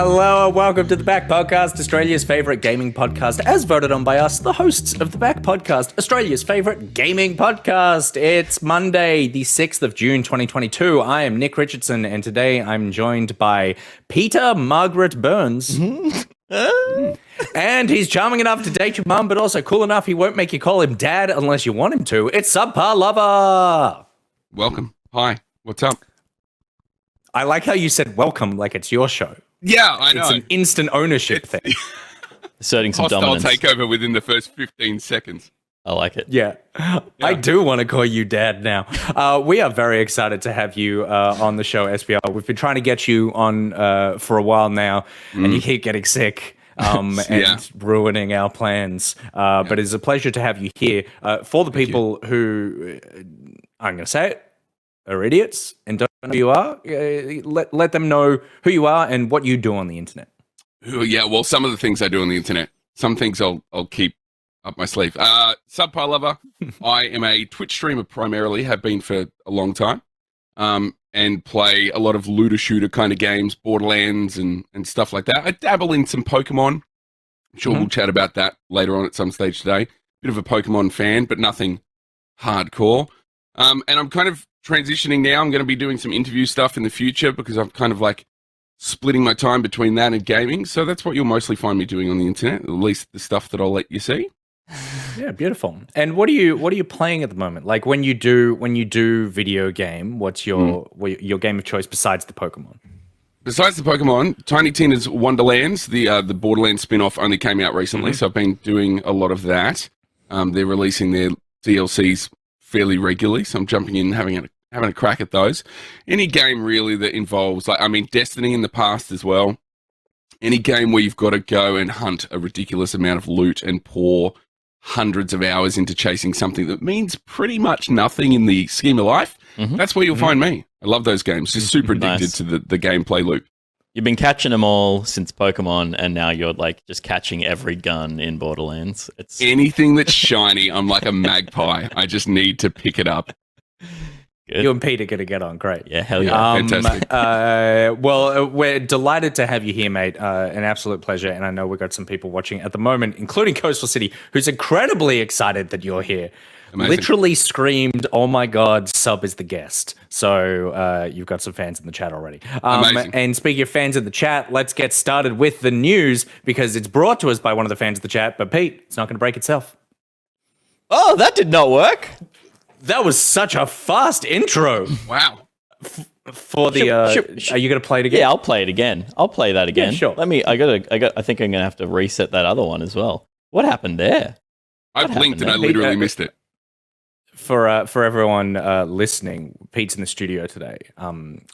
Hello and welcome to The Back Podcast, Australia's favourite gaming podcast, as voted on by us, the hosts of The Back Podcast, Australia's favourite gaming podcast. It's Monday, the 6th of June, 2022. I am Nick Richardson, and today I'm joined by Peter Margaret Burns. And he's charming enough to date your mum, but also cool enough he won't make you call him dad unless you want him to. It's Subpar Lover. Welcome. Hi. What's up? I like how you said welcome like it's your show. Yeah, I know. It's an instant ownership thing. Asserting some Hostile dominance. takeover within the first 15 seconds. I like it. Yeah. I do want to call you dad now. We are very excited to have you on the show, SPL. We've been trying to get you on for a while now, and you keep getting sick. And ruining our plans. But it's a pleasure to have you here. For the people who, I'm going to say it, are idiots and don't know who you are, let them know who you are and what you do on the internet. Yeah, well, some of the things I do on the internet, some things I'll keep up my sleeve. Subpar Lover, I am a Twitch streamer primarily, have been for a long time, and play a lot of looter shooter kind of games, Borderlands and stuff like that. I dabble in some Pokemon. I'm sure we'll chat about that later on at some stage today. Bit of a Pokemon fan, but nothing hardcore. And I'm kind of transitioning now. I'm going to be doing some interview stuff in the future because I'm kind of like splitting my time between that and gaming. So that's what you'll mostly find me doing on the internet, at least the stuff that I'll let you see. Yeah, beautiful. And what are you playing at the moment? Like when you do video game, what's your game of choice besides the Pokemon? Besides the Pokemon, Tiny Tina's Wonderlands, the Borderlands spin-off only came out recently, so I've been doing a lot of that. They're releasing their DLCs fairly regularly, so I'm jumping in and having a crack at those. Any game really that involves, Destiny in the past as well. Any game where you've got to go and hunt a ridiculous amount of loot and pour hundreds of hours into chasing something that means pretty much nothing in the scheme of life, that's where you'll find me. I love those games. Just super addicted to the gameplay loop. You've been catching them all since Pokemon, and now you're like just catching every gun in Borderlands. It's anything that's shiny, I'm like a magpie. I just need to pick it up. Good. You and Pete are going to get on great. Yeah, hell yeah. Fantastic. Well, we're delighted to have you here, mate. An absolute pleasure. And I know we've got some people watching at the moment, including Coastal City, who's incredibly excited that you're here. Amazing. Literally screamed, "Oh my God, Sub is the guest." So you've got some fans in the chat already. Amazing. And speaking of fans in the chat, let's get started with the news because it's brought to us by one of the fans of the chat. But Pete, it's not going to break itself. Oh, that did not work. That was such a fast intro. Wow. For the, are you going to play it again? Yeah, I'll play it again. I'll play that again. Yeah, sure. I think I'm going to have to reset that other one as well. What happened there? I blinked and I literally missed it. For everyone listening, Pete's in the studio today.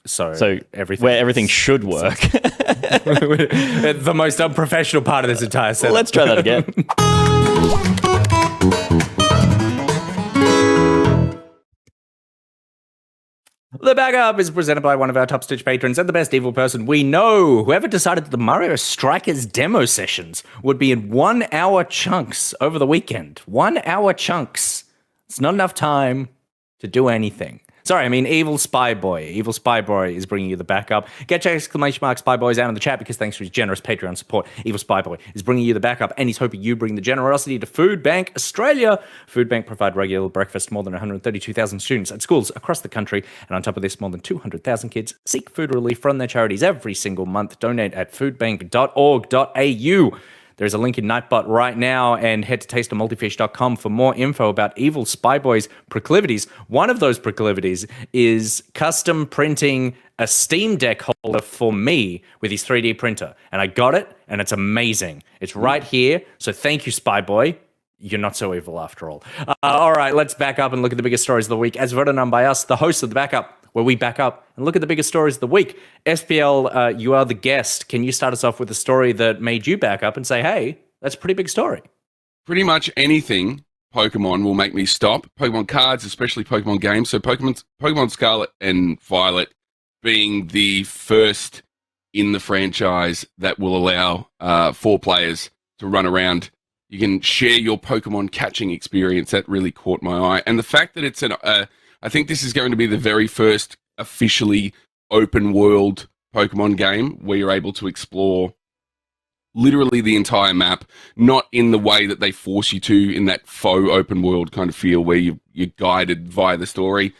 So everything should work. The most unprofessional part of this entire set. Let's try that again. The Backup is presented by one of our top Stitch patrons and the best evil person we know. Whoever decided that the Mario Strikers demo sessions would be in 1 hour chunks over the weekend. 1 hour chunks. It's not enough time to do anything. Sorry, I mean Evil Spy Boy. Evil Spy Boy is bringing you the backup. Get your exclamation mark Spy Boys out in the chat because thanks to his generous Patreon support, Evil Spy Boy is bringing you the backup and he's hoping you bring the generosity to Food Bank Australia. Food Bank provide regular breakfast to more than 132,000 students at schools across the country. And on top of this, more than 200,000 kids seek food relief from their charities every single month. Donate at foodbank.org.au. There's a link in Nightbot right now, and head to tasteofmultifish.com for more info about Evil Spy Boy's proclivities. One of those proclivities is custom printing a Steam Deck holder for me with his 3D printer. And I got it, and it's amazing. It's right here, so thank you, Spy Boy. You're not so evil after all. All right, let's back up and look at the biggest stories of the week. As voted on by us, the hosts of The Backup, where we back up and look at the biggest stories of the week. SPL, you are the guest. Can you start us off with a story that made you back up and say, hey, that's a pretty big story? Pretty much anything Pokemon will make me stop. Pokemon cards, especially Pokemon games. So Pokemon Scarlet and Violet being the first in the franchise that will allow 4 players to run around. You can share your Pokemon catching experience. That really caught my eye. And the fact that it's I think this is going to be the very first officially open world Pokemon game where you're able to explore literally the entire map, not in the way that they force you to in that faux open world kind of feel where you're guided via the story.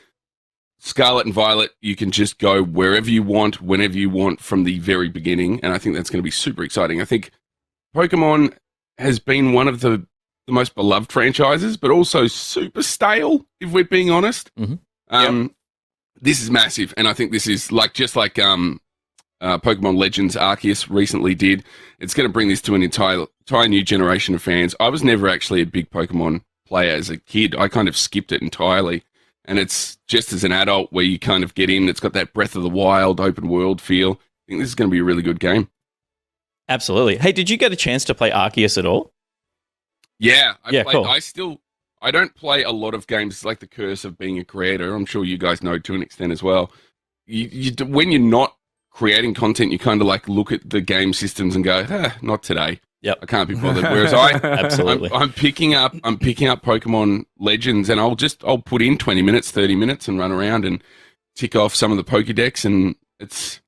Scarlet and Violet, you can just go wherever you want, whenever you want from the very beginning, and I think that's going to be super exciting. I think Pokemon has been one of the most beloved franchises, but also super stale, if we're being honest. Mm-hmm. This is massive, and I think this is just like Pokemon Legends Arceus recently did. It's going to bring this to an entire new generation of fans. I was never actually a big Pokemon player as a kid. I kind of skipped it entirely. And it's just as an adult where you kind of get in. It's got that Breath of the Wild open world feel. I think this is going to be a really good game. Absolutely. Hey, did you get a chance to play Arceus at all? Yeah. Cool. I don't play a lot of games. It's like the curse of being a creator. I'm sure you guys know to an extent as well. When you're not creating content, you kind of like look at the game systems and go, not today. Yep. I can't be bothered. Whereas Absolutely. I'm picking up Pokemon Legends, and I'll put in 20 minutes, 30 minutes, and run around and tick off some of the Pokédex, and it's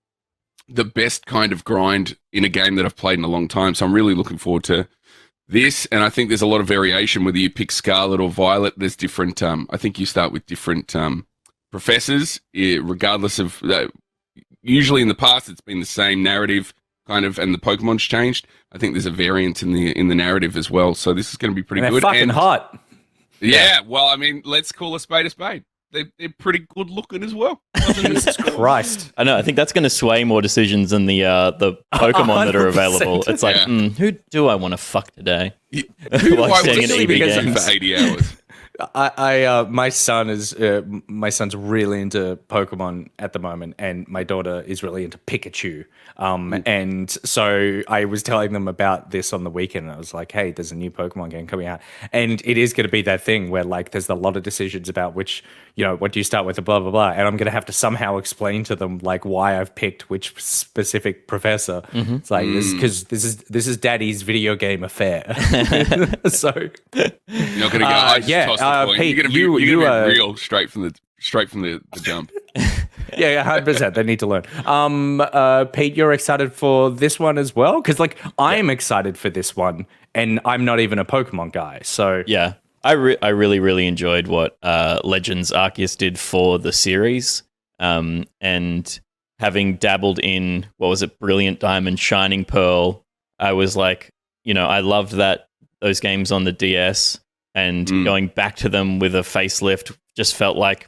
the best kind of grind in a game that I've played in a long time. So I'm really looking forward to this, and I think there's a lot of variation whether you pick Scarlet or Violet. There's different. I think you start with different professors, regardless of. Usually in the past, it's been the same narrative. Kind of, and the Pokemon's changed. I think there's a variant in the narrative as well. So this is going to be pretty good. Fucking hot. Yeah, well, I mean, let's call a spade a spade. They're pretty good looking as well. Jesus Christ! I know. I think that's going to sway more decisions than the Pokemon that are available. It's like, who do I want to fuck today? Who do I want staying to in EV see for 80 hours? My son's really into Pokemon at the moment, and my daughter is really into Pikachu. And so I was telling them about this on the weekend, and I was like, "Hey, there's a new Pokemon game coming out, and it is going to be that thing where like there's a lot of decisions about which, what do you start with, blah blah blah." And I'm going to have to somehow explain to them like why I've picked which specific professor. Mm-hmm. It's like because this is Daddy's video game affair. So you're not going to go. I just tossed the coin. Pete, you're gonna be real straight from the jump. Yeah, 100%. They need to learn. Pete, you're excited for this one as well? Because I'm excited for this one, and I'm not even a Pokemon guy. So yeah, I really, really enjoyed what Legends Arceus did for the series. And having dabbled in, what was it, Brilliant Diamond, Shining Pearl, I was like, I loved those games on the DS, and going back to them with a facelift just felt like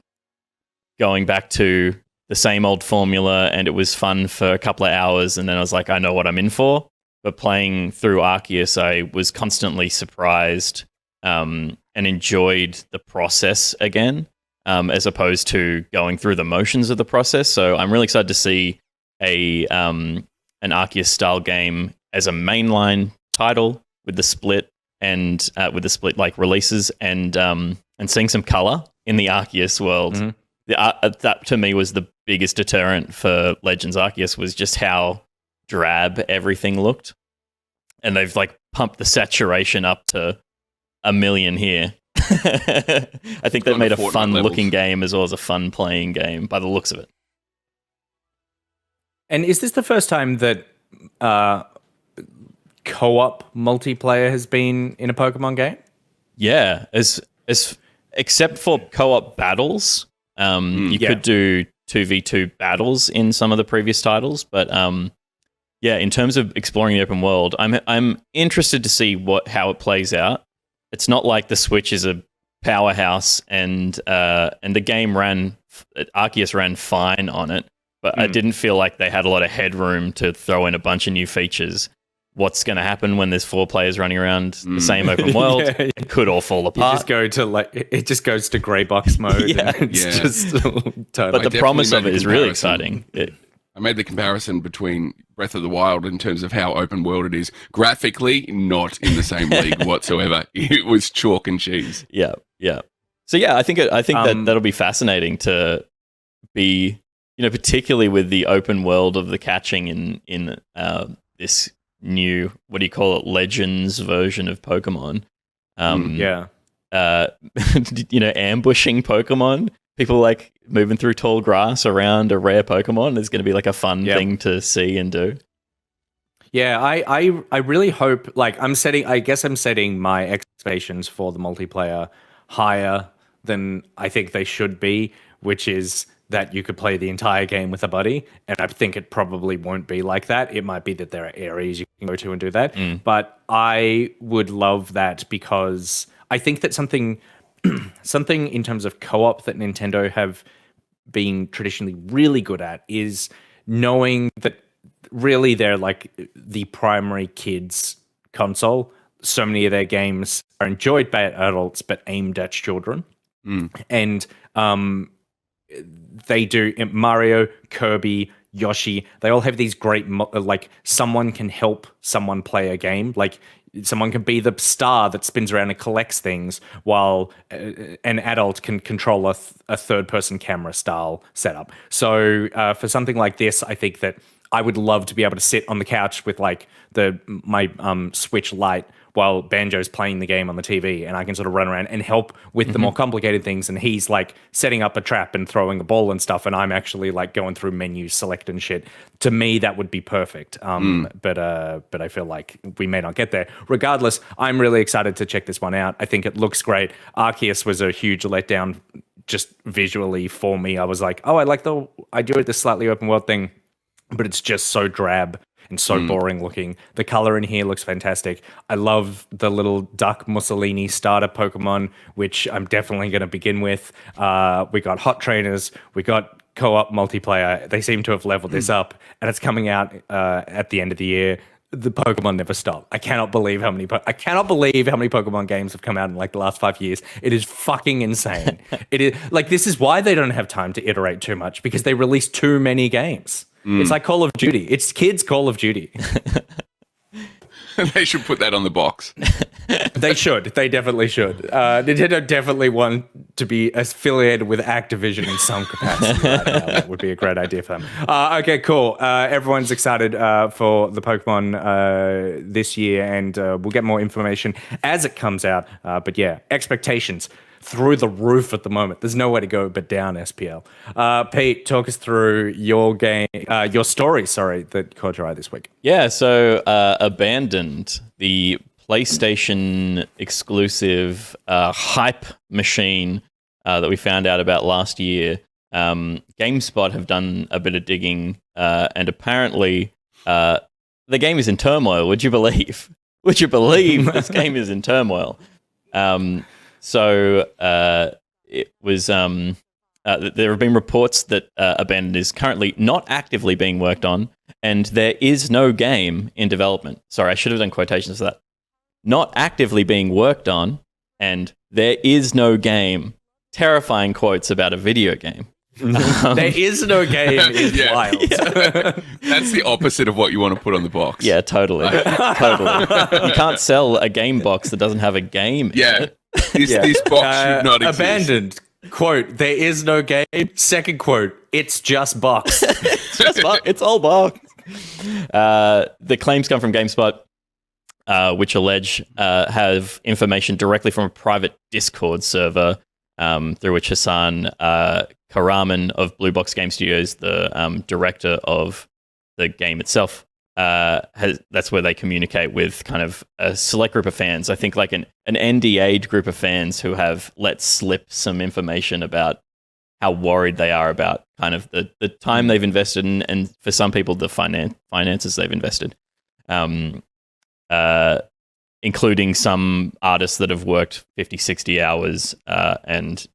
going back to the same old formula, and it was fun for a couple of hours, and then I was like, I know what I'm in for. But playing through Arceus, I was constantly surprised and enjoyed the process again, as opposed to going through the motions of the process. So I'm really excited to see an Arceus-style game as a mainline title with the split and like releases and seeing some color in the Arceus world. Mm-hmm. That to me was the biggest deterrent for Legends Arceus, was just how drab everything looked, and they've like pumped the saturation up to 1 million here. I think they've made a fun looking game as well as a fun playing game by the looks of it. And is this the first time that co-op multiplayer has been in a Pokemon game? Yeah, as except for co-op battles. You could do 2v2 battles in some of the previous titles, but in terms of exploring the open world, I'm interested to see how it plays out. It's not like the Switch is a powerhouse, and the game Arceus ran fine on it, but I didn't feel like they had a lot of headroom to throw in a bunch of new features. What's going to happen when there's 4 players running around the same open world? It could all fall apart. It just goes to grey box mode. Just totally. But the promise of it is really exciting. I made the comparison between Breath of the Wild in terms of how open world it is. Graphically, not in the same league whatsoever. It was chalk and cheese. Yeah. So I think that'll be fascinating to be, particularly with the open world of the catching in this new, what do you call it, Legends version of Pokemon. Ambushing Pokemon people like moving through tall grass around a rare Pokemon is going to be like a fun thing to see and do. Yeah, I really hope, like, I'm setting my expectations for the multiplayer higher than I think they should be, which is that you could play the entire game with a buddy. And I think it probably won't be like that. It might be that there are areas you can go to and do that. But I would love that because I think that something in terms of co-op that Nintendo have been traditionally really good at is knowing that really they're like the primary kids console. So many of their games are enjoyed by adults but aimed at children. And they do Mario, Kirby, Yoshi. They all have these great like someone can help someone play a game. Like someone can be the star that spins around and collects things while an adult can control a third-person camera style setup. So for something like this, I think that I would love to be able to sit on the couch with like my Switch Lite while Banjo's playing the game on the TV, and I can sort of run around and help with the more complicated things, and he's like setting up a trap and throwing the ball and stuff, and I'm actually like going through menus, selecting shit. To me, that would be perfect. But I feel like we may not get there. Regardless, I'm really excited to check this one out. I think it looks great. Arceus was a huge letdown just visually for me. I was like, oh, I like the idea of this slightly open world thing, but it's just so drab and so boring looking. The color in here looks fantastic. I love the little Duck Mussolini starter Pokemon, which I'm definitely going to begin with. We got hot trainers. We got co-op multiplayer. They seem to have leveled this up, and it's coming out at the end of the year. The Pokemon never stop. I cannot believe how many Pokemon games have come out in like the last 5 years. It is fucking insane. It is like, this is why they don't have time to iterate too much, because they release too many games. It's like Call of Duty. It's kids' Call of Duty. They should put that on the box. They should. They definitely should. Nintendo definitely want to be affiliated with Activision in some capacity right now. That would be a great idea for them. Okay, cool. Everyone's excited for the Pokemon this year, and we'll get more information as it comes out. But yeah, expectations through the roof at the moment. There's nowhere to go but down, SPL. Pete, talk us through your story, that caught your eye this week. Yeah, so Abandoned, the PlayStation exclusive hype machine that we found out about last year. GameSpot have done a bit of digging, and apparently the game is in turmoil. Would you believe? Would you believe this game is in turmoil? So it was. There have been reports that Abandoned is currently not actively being worked on, and there is no game in development. Sorry, I should have done quotations for that. Not actively being worked on, and there is no game. Terrifying quotes about a video game. There is no game is wild. Yeah. That's the opposite of what you want to put on the box. Yeah, totally. Totally. You can't sell a game box that doesn't have a game in it. This box should not exist. Abandoned. Quote, there is no game. Second quote, it's just box. It's all box. The claims come from GameSpot, which allege have information directly from a private Discord server through which Hassan Karaman of Blue Box Game Studios, the director of the game itself, that's where they communicate with kind of a select group of fans. I think like an NDA'd group of fans who have let slip some information about how worried they are about kind of the time they've invested in, and for some people, the finances they've invested, including some artists that have worked 50, 60 hours and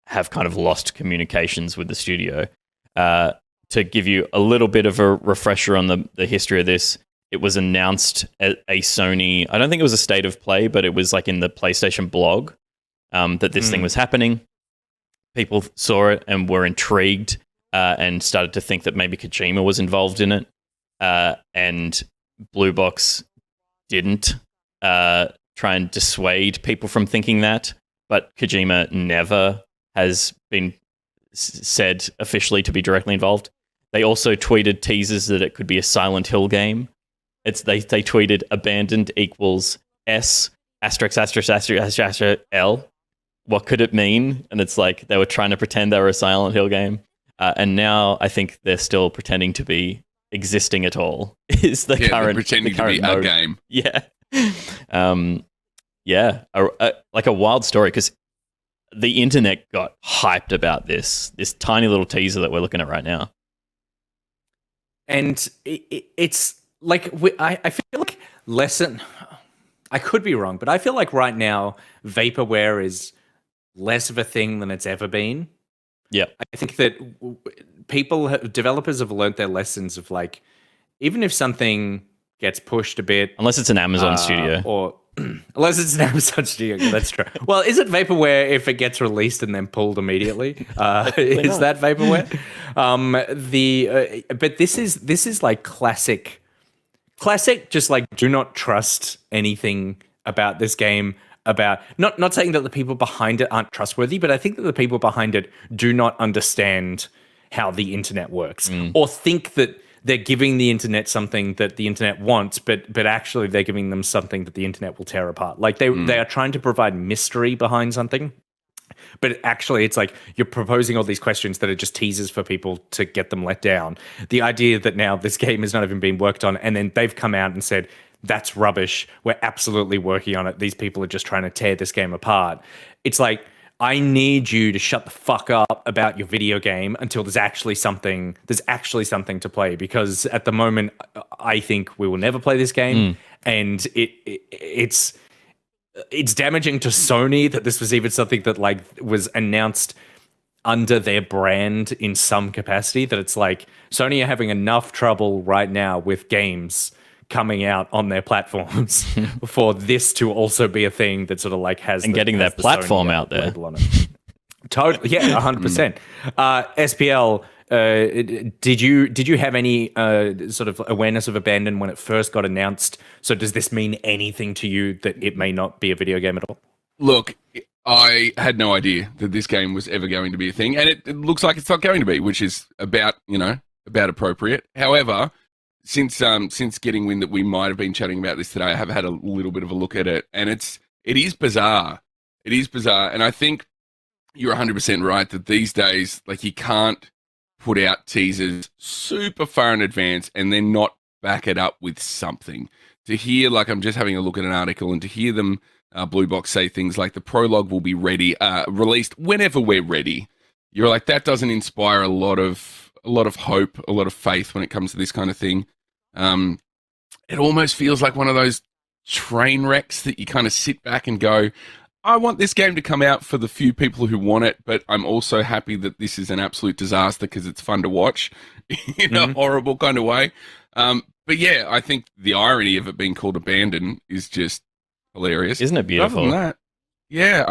have kind of lost communications with the studio. To give you a little bit of a refresher on the history of this, it was announced at a Sony, I don't think it was a state of play, but it was like in the PlayStation blog that this thing was happening. People saw it and were intrigued and started to think that maybe Kojima was involved in it. And Blue Box didn't try and dissuade people from thinking that, but Kojima never has been said officially to be directly involved. They also tweeted teasers that it could be a Silent Hill game. They tweeted abandoned equals S ******L. what could it mean? And it's like they were trying to pretend they were a Silent Hill game. And now I think they're still pretending to be existing at all. Is the current pretending to be a game? Yeah, like a wild story because the internet got hyped about this tiny little teaser that we're looking at right now. And it's like I feel like I could be wrong, but I feel like right now vaporware is less of a thing than it's ever been. Yeah, I think that developers have learned their lessons of like, even if something gets pushed a bit, unless it's an Amazon studio, or unless it's an Amazon studio, that's true. Well, is it vaporware if it gets released and then pulled immediately? Is that vaporware? But this is like classic. Just like do not trust anything about this game. About not saying that the people behind it aren't trustworthy, but I think that the people behind it do not understand how the internet works, or think that they're giving the internet something that the internet wants, but actually they're giving them something that the internet will tear apart. Like they are trying to provide mystery behind something, but actually it's like you're proposing all these questions that are just teasers for people to get them let down. The idea that now this game is not even being worked on, and then they've come out and said, that's rubbish. We're absolutely working on it. These people are just trying to tear this game apart. It's like, I need you to shut the fuck up about your video game until there's actually something to play. Because at the moment, I think we will never play this game, and it's damaging to Sony that this was even something that like was announced under their brand in some capacity. That it's like Sony are having enough trouble right now with games coming out on their platforms for this to also be a thing that sort of like has and getting that platform out there. On it. Totally, yeah, 100%. SPL, did you have any sort of awareness of Abandon when it first got announced? So does this mean anything to you that it may not be a video game at all? Look, I had no idea that this game was ever going to be a thing, and it looks like it's not going to be, which is about appropriate. However, since getting wind that we might have been chatting about this today, I have had a little bit of a look at it, and it is bizarre. It is bizarre, and I think you're 100% right that these days, like, you can't put out teasers super far in advance and then not back it up with something. To hear, like, I'm just having a look at an article, and to hear them, Blue Box, say things like the prologue will be released whenever we're ready. You're like, that doesn't inspire a lot of hope, a lot of faith when it comes to this kind of thing. It almost feels like one of those train wrecks that you kind of sit back and go, I want this game to come out for the few people who want it, but I'm also happy that this is an absolute disaster because it's fun to watch in a horrible kind of way. But yeah, I think the irony of it being called Abandon is just hilarious. Isn't it beautiful? Other than that, yeah,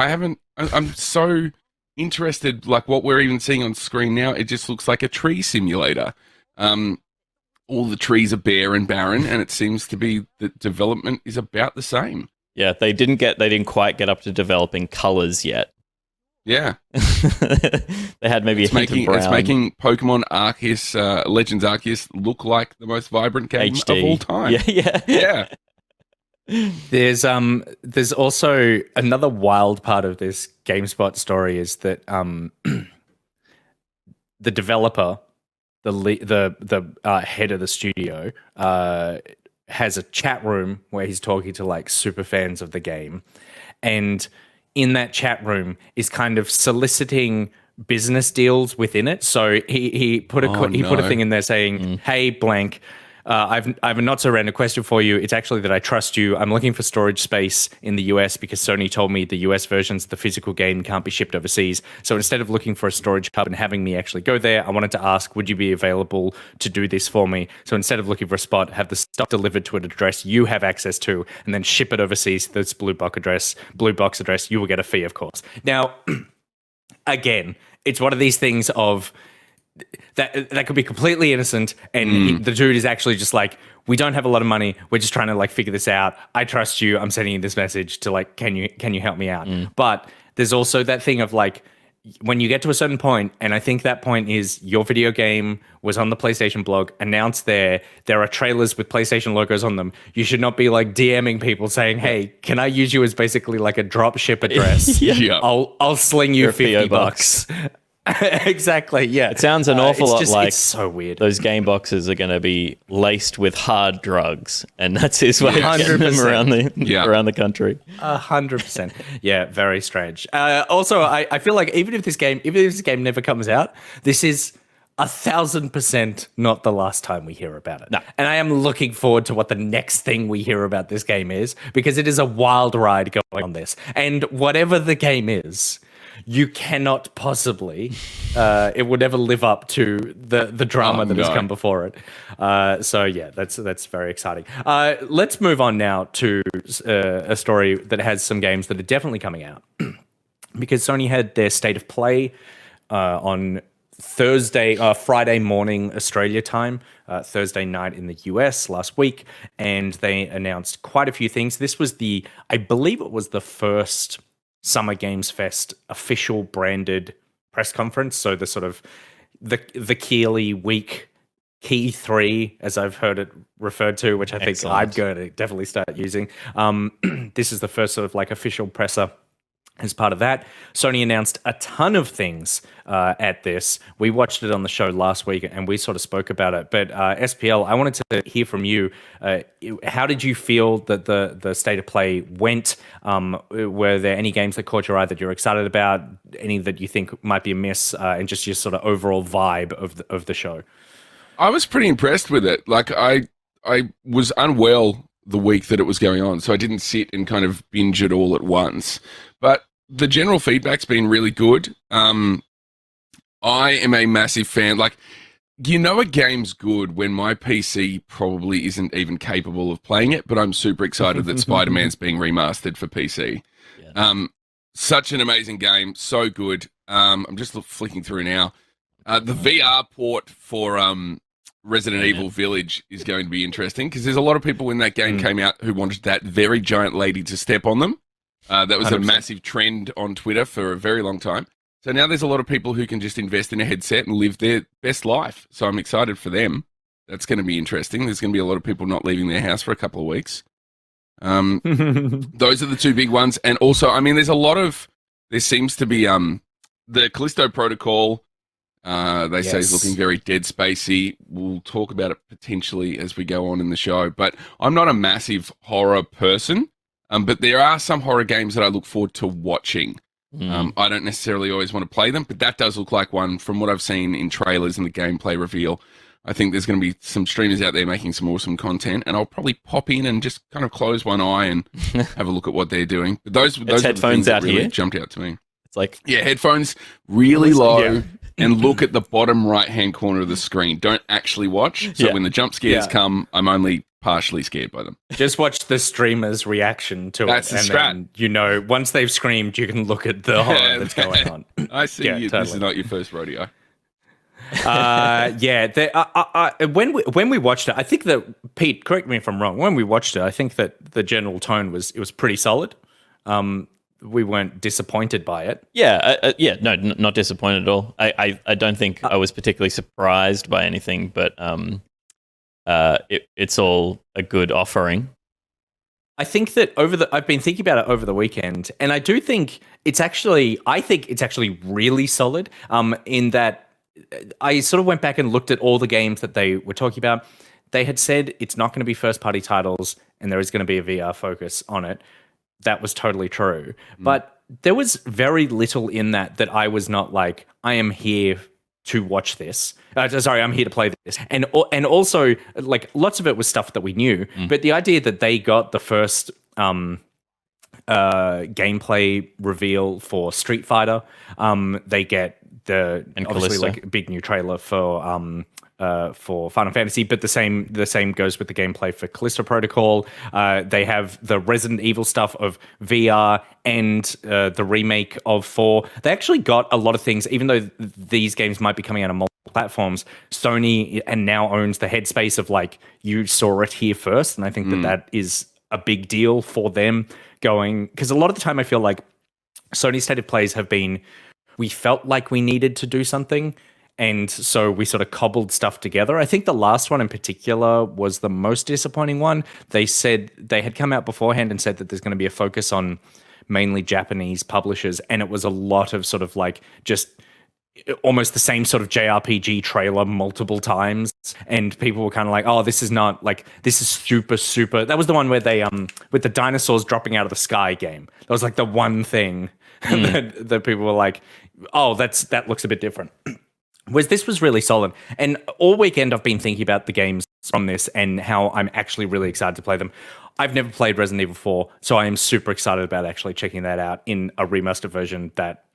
I'm so interested, like what we're even seeing on screen now, it just looks like a tree simulator. All the trees are bare and barren, and it seems to be that development is about the same. Yeah, they didn't quite get up to developing colors yet. Yeah. They had maybe it's making Pokemon Arceus, Legends Arceus look like the most vibrant game HD. of all time. Yeah. There's also another wild part of this GameSpot story is that the developer, the head of the studio, has a chat room where he's talking to like super fans of the game, and in that chat room is kind of soliciting business deals within it. So he put a thing in there saying, "Hey, blank. I have a not so random question for you. It's actually that I trust you. I'm looking for storage space in the US because Sony told me the US versions of the physical game can't be shipped overseas. So instead of looking for a storage hub and having me actually go there, I wanted to ask, would you be available to do this for me? So instead of looking for a spot, have the stuff delivered to an address you have access to, and then ship it overseas to this blue box address. You will get a fee, of course." Now, again, it's one of these things of that could be completely innocent, and the dude is actually just like, we don't have a lot of money, we're just trying to like figure this out, I trust you, I'm sending you this message to like, can you help me out? But there's also that thing of like, when you get to a certain point, and I think that point is your video game was on the PlayStation blog, announced there are trailers with PlayStation logos on them. You should not be like DMing people saying, "Hey, can I use you as basically like a drop ship address? Yeah. I'll sling you Your PO $50." Exactly. Yeah. It sounds an awful lot like it's so weird. those game boxes are going to be laced with hard drugs, and that's his way of getting them 100%. around the country. 100%. Yeah, very strange. Also, I feel like even if this game never comes out, this is 1,000% not the last time we hear about it. No. And I am looking forward to what the next thing we hear about this game is, because it is a wild ride going on this. And whatever the game is, you cannot possibly, it will never live up to the drama that has come before it. So yeah, that's very exciting. Let's move on now to a story that has some games that are definitely coming out, because Sony had their State of Play on Friday morning Australia time, Thursday night in the US last week, and they announced quite a few things. This was I believe it was the first Summer Games Fest official branded press conference. So the sort of the Keeley Week Key 3, as I've heard it referred to, which I think Excellent. I'm going to definitely start using. This is the first sort of like official presser. As part of that, Sony announced a ton of things at this. We watched it on the show last week and we sort of spoke about it. But SPL, I wanted to hear from you. How did you feel that the State of Play went? Were there any games that caught your eye that you're excited about? Any that you think might be a miss? And just your sort of overall vibe of the show? I was pretty impressed with it. Like, I was unwell the week that it was going on, so I didn't sit and kind of binge it all at once. But the general feedback's been really good. I am a massive fan. Like, a game's good when my PC probably isn't even capable of playing it, but I'm super excited that Spider-Man's being remastered for PC. Yeah. Such an amazing game, so good. I'm just flicking through now. The VR port for Resident Evil Village is going to be interesting, because there's a lot of people when that game came out who wanted that very giant lady to step on them. That was 100%. A massive trend on Twitter for a very long time. So now there's a lot of people who can just invest in a headset and live their best life. So I'm excited for them. That's going to be interesting. There's going to be a lot of people not leaving their house for a couple of weeks. Those are the two big ones. And also, I mean, there seems to be the Callisto Protocol. They say is looking very Dead Spacey. We'll talk about it potentially as we go on in the show. But I'm not a massive horror person. But there are some horror games that I look forward to watching. I don't necessarily always want to play them, but that does look like one from what I've seen in trailers and the gameplay reveal. I think there's going to be some streamers out there making some awesome content, and I'll probably pop in and just kind of close one eye and have a look at what they're doing. But those are the things that really jumped out to me. It's like, headphones really low. And look at the bottom right-hand corner of the screen. Don't actually watch. So when the jump scares come, I'm only partially scared by them. Just watch the streamer's reaction to That's it. The strat. Then, once they've screamed, you can look at the horror that's going on. I see you. Totally. This is not your first rodeo. When we watched it, I think that, Pete, correct me if I'm wrong, when we watched it, I think that the general tone was pretty solid. We weren't disappointed by it. Not disappointed at all. I don't think I was particularly surprised by anything, but it's all a good offering. I think that I've been thinking about it over the weekend, and I think it's actually really solid. In that I sort of went back and looked at all the games that they were talking about. They had said it's not going to be first-party titles, and there is going to be a VR focus on it. That was totally true. But there was very little in that I was not like, I am here to watch this. I'm here to play this. And also, like, lots of it was stuff that we knew. But the idea that they got the first gameplay reveal for Street Fighter, they get obviously Callisto. like a big new trailer for Final Fantasy, but the same goes with the gameplay for Callisto Protocol. They have the Resident Evil stuff of VR and the remake of 4. They actually got a lot of things, even though these games might be coming out on multiple platforms. Sony and now owns the headspace of like, you saw it here first, and I think that is a big deal for them going, because a lot of the time I feel like Sony State of Plays have been we felt like we needed to do something. And so we sort of cobbled stuff together. I think the last one in particular was the most disappointing one. They said they had come out beforehand and said that there's going to be a focus on mainly Japanese publishers. And it was a lot of sort of like just almost the same sort of JRPG trailer multiple times. And people were kind of like, oh, this is not like, this is super, super. That was the one where they, with the dinosaurs dropping out of the sky game. That was like the one thing that people were like, oh, that looks a bit different. This was really solid. And all weekend I've been thinking about the games from this and how I'm actually really excited to play them. I've never played Resident Evil 4, so I am super excited about actually checking that out in a remastered version that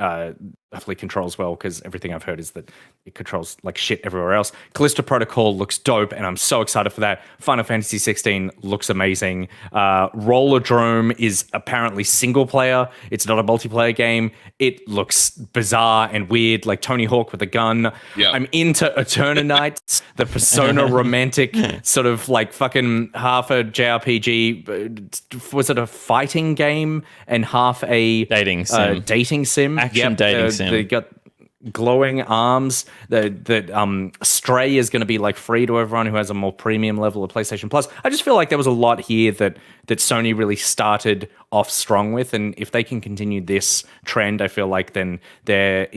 hopefully controls well, because everything I've heard is that it controls like shit everywhere else. Callisto Protocol looks dope, and I'm so excited for that. Final Fantasy 16 looks amazing. Rollerdrome is apparently single player. It's not a multiplayer game. It looks bizarre and weird, like Tony Hawk with a gun. Yeah. I'm into Eternanites, the Persona romantic sort of like fucking half a JRPG. Was it a fighting game and half a dating sim? Action dating sim. They got glowing arms. The Stray is going to be like free to everyone who has a more premium level of PlayStation Plus. I just feel like there was a lot here that Sony really started off strong with, and if they can continue this trend, I feel like then they're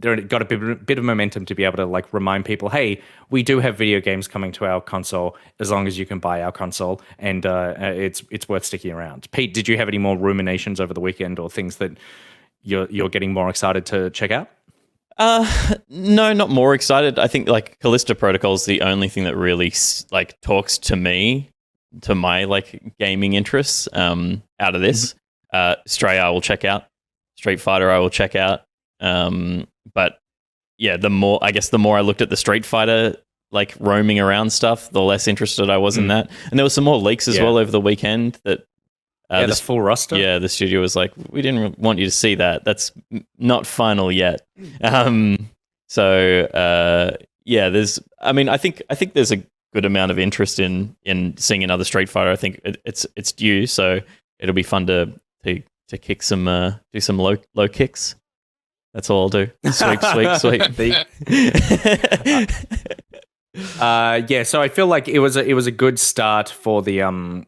got a bit of momentum to be able to like remind people, hey, we do have video games coming to our console as long as you can buy our console, and it's worth sticking around. Pete, did you have any more ruminations over the weekend or things that you're getting more excited to check out? No, not more excited. I think like Callisto Protocol is the only thing that really like talks to me, to my like gaming interests out of this. Stray I will check out. Street Fighter I will check out. But yeah, the more I looked at the Street Fighter like roaming around stuff, the less interested I was in that. And there was some more leaks as well over the weekend that the full roster. Yeah, the studio was like, we didn't want you to see that. That's not final yet. So there's. I mean, I think there's a good amount of interest in seeing another Street Fighter. I think it's due, so it'll be fun to kick some do some low kicks. That's all I'll do. Sweep. So I feel like it was a good start for the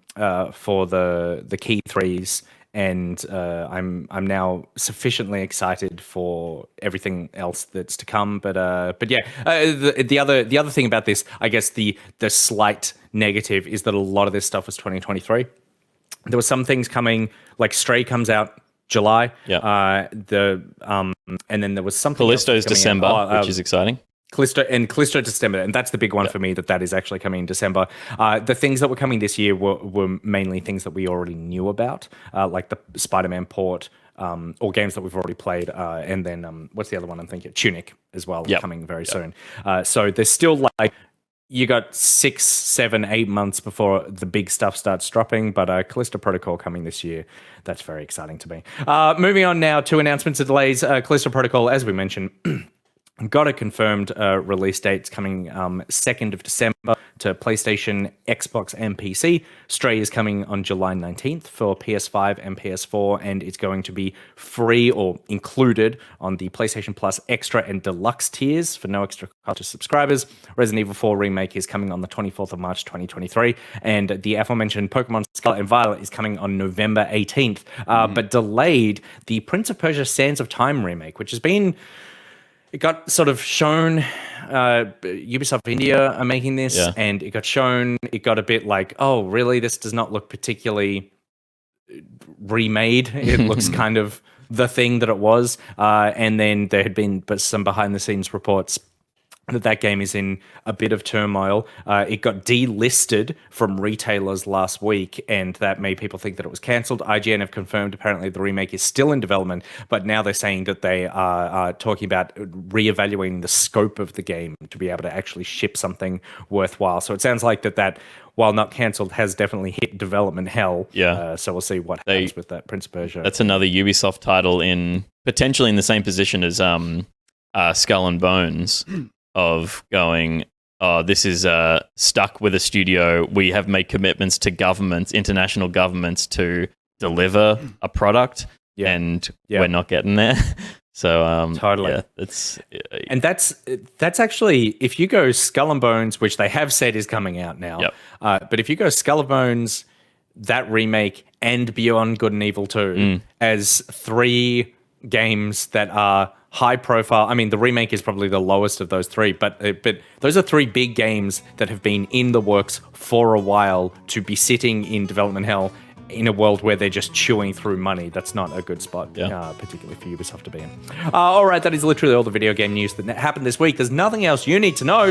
key threes, and I'm now sufficiently excited for everything else that's to come. But the other thing about this, I guess the slight negative is that a lot of this stuff was 2023. There were some things coming, like Stray comes out July. Yeah. And then there was something. Callisto's December, which is exciting. Callisto December, and that's the big one for me. That is actually coming in December. The things that were coming this year were mainly things that we already knew about, like the Spider-Man port, or games that we've already played, and then what's the other one I'm thinking? Tunic as well, coming very soon. So there's still like. You got 6, 7, 8 months before the big stuff starts dropping, but Callisto Protocol coming this year. That's very exciting to me. Moving on now to announcements and delays. Callisto Protocol, as we mentioned, got a confirmed release date. It's coming 2nd of December to PlayStation, Xbox, and PC. Stray is coming on July 19th for PS5 and PS4, and it's going to be free or included on the PlayStation Plus Extra and Deluxe tiers for no extra cost to subscribers. Resident Evil 4 Remake is coming on the 24th of March 2023, and the aforementioned Pokemon Scarlet and Violet is coming on November 18th, but delayed the Prince of Persia Sands of Time Remake, which has been... It got sort of shown, Ubisoft India are making this, and it got shown, it got a bit like, oh, really? This does not look particularly remade. It looks kind of the thing that it was. And then there had been some behind-the-scenes reports that game is in a bit of turmoil. It got delisted from retailers last week, and that made people think that it was cancelled. IGN have confirmed apparently the remake is still in development, but now they're saying that they are talking about reevaluating the scope of the game to be able to actually ship something worthwhile. So it sounds like that while not cancelled, has definitely hit development hell. Yeah. So we'll see what happens with that Prince of Persia. That's another Ubisoft title potentially in the same position as Skull and Bones. Of going, this is stuck with a studio. We have made commitments to governments, international governments, to deliver a product, and we're not getting there. So Totally. yeah, it's And that's actually, if you go Skull and Bones, which they have said is coming out now, Yep. but if you go Skull and Bones, that remake, and Beyond Good and Evil 2 as 3 games that are high profile. I mean, the remake is probably the lowest of those 3, but those are 3 big games that have been in the works for a while to be sitting in development hell in a world where they're just chewing through money. That's not a good spot, particularly for Ubisoft to be in. All right, that is literally all the video game news that happened this week. There's nothing else you need to know.